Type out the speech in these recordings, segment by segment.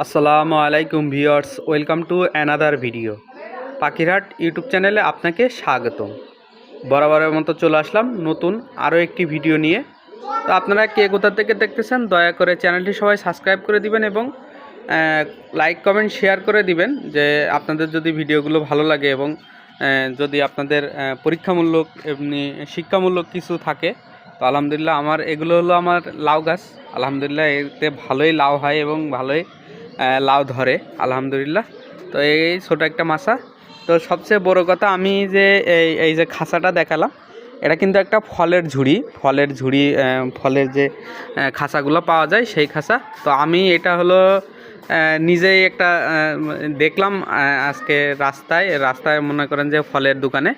আসসালামু আলাইকুম viewers, welcome to another video. পাখিরহাট YouTube চ্যানেলে আপনাকে স্বাগতম। বরাবরের মতো চলে আসলাম নতুন আরও একটি ভিডিও নিয়ে। তো আপনারা কে কোথা থেকে দেখতেছেন দয়া করে চ্যানেলটি সবাই সাবস্ক্রাইব করে দিবেন এবং লাইক কমেন্ট শেয়ার করে দিবেন যে আপনাদের যদি ভিডিওগুলো ভালো লাগে এবং যদি আপনাদের পরীক্ষামূলক এমনি শিক্ষামূলক কিছু থাকে। তো আলহামদুলিল্লাহ আমার এগুলো হলো আমার লাউ গাছ। আলহামদুলিল্লাহ এতে ভালোই লাউ হয় এবং ভালোই লাউ ধরে আলহামদুলিল্লাহ। তো এই ছোটো একটা মাছা। তো সবচেয়ে বড় কথা, আমি যে এই যে খাঁচাটা দেখালাম, এটা কিন্তু একটা ফলের ঝুড়ি। ফলের যে খাঁচাগুলো পাওয়া যায় সেই খাঁচা। তো আমি এটা হলো নিজেই একটা দেখলাম আজকে রাস্তায় মনে করেন যে ফলের দোকানে।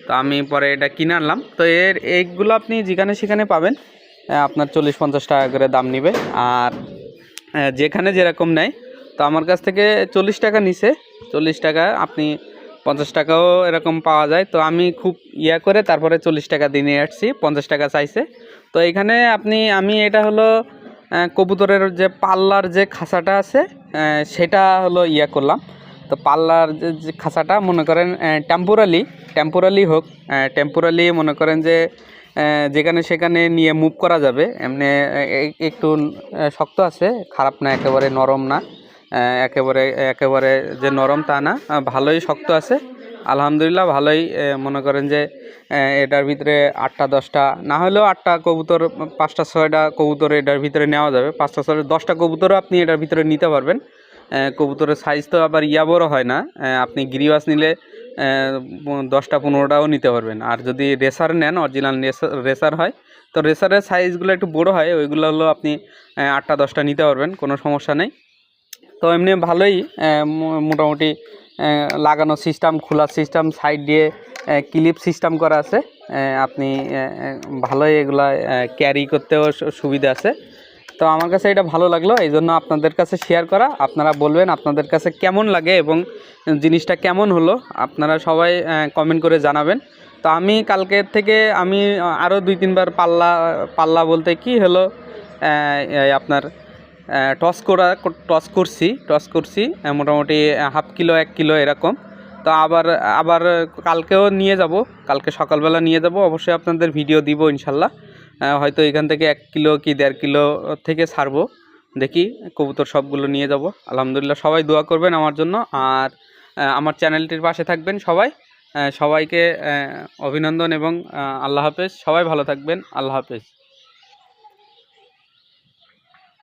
তো আমি পরে এটা কিনে আনলাম। তো এইগুলো আপনি যেখানে সেখানে পাবেন, আপনার 40-50 টাকা করে দাম নেবে। আর যেখানে যেরকম নেয়, তো আমার কাছ থেকে 40 টাকা নিছে। 40 টাকা, আপনি 50 টাকাও এরকম পাওয়া যায়। তো আমি খুব করে তারপরে 40 টাকা দিয়ে নিয়ে আসছি, 50 টাকা চাইছে। তো এখানে আমি এটা হলো কবুতরের যে পাল্লার যে খাঁচাটা আছে সেটা হলো করলাম। তো পাল্লার যে খাঁচাটা মনে করেন টেম্পোরালি হোক, টেম্পোরালি মনে করেন যে যেখানে সেখানে নিয়ে মুভ করা যাবে। এমনি একটু শক্ত আছে, খারাপ না, একেবারে নরম না, একেবারে যে নরম তা না, ভালোই শক্ত আছে আলহামদুলিল্লাহ। ভালোই মনে করেন যে এটার ভিতরে 8টা-10টা না হলেও 8টা কবুতর, 5টা-6টা কবুতর এটার ভিতরে নেওয়া যাবে। 5টা-6টা 10টা কবুতরও আপনি এটার ভিতরে নিতে পারবেন। কবুতরের সাইজ তো আবার বড় হয় না। আপনি গিরিবাস নিলে 10টা-15টাও নিতে পারবেন। আর যদি রেসার নেন, অরিজিনাল রেসার হয়, তো রেসারের সাইজগুলো একটু বড় হয়, ওইগুলো হলো আপনি 8টা-10টা নিতে পারবেন, কোনো সমস্যা নেই। তো এমনি ভালোই মোটামুটি লাগানো সিস্টেম, খোলা সিস্টেম, সাইড দিয়ে ক্লিপ সিস্টেম করা আছে। আপনি ভালোই এগুলা ক্যারি করতেও সুবিধা আছে। তো আমার কাছে এটা ভালো লাগলো, এই জন্য আপনাদের কাছে শেয়ার করা। আপনারা বলবেন আপনাদের কাছে কেমন লাগে এবং জিনিসটা কেমন হলো, আপনারা সবাই কমেন্ট করে জানাবেন। তো আমি কালকের থেকে আমি আরও 2-3 বার পাল্লা বলতে কি হলো, আপনার টস করছি মোটামুটি হাফ কিলো 1 কিলো এরকম। তো আবার কালকেও নিয়ে যাব, কালকে সকালবেলা নিয়ে যাব, অবশ্যই আপনাদের ভিডিও দিব ইনশাল্লাহ। হয়তো এখান থেকে 1 কিলো কি 1.5 কিলো থেকে ছাড়বো, দেখি কবুতর সবগুলো নিয়ে যাব আলহামদুলিল্লাহ। সবাই দোয়া করবেন আমার জন্য, আর আমার চ্যানেলটির পাশে থাকবেন সবাই। সবাইকে অভিনন্দন এবং আল্লাহ হাফেজ। সবাই ভালো থাকবেন, আল্লাহ হাফেজ।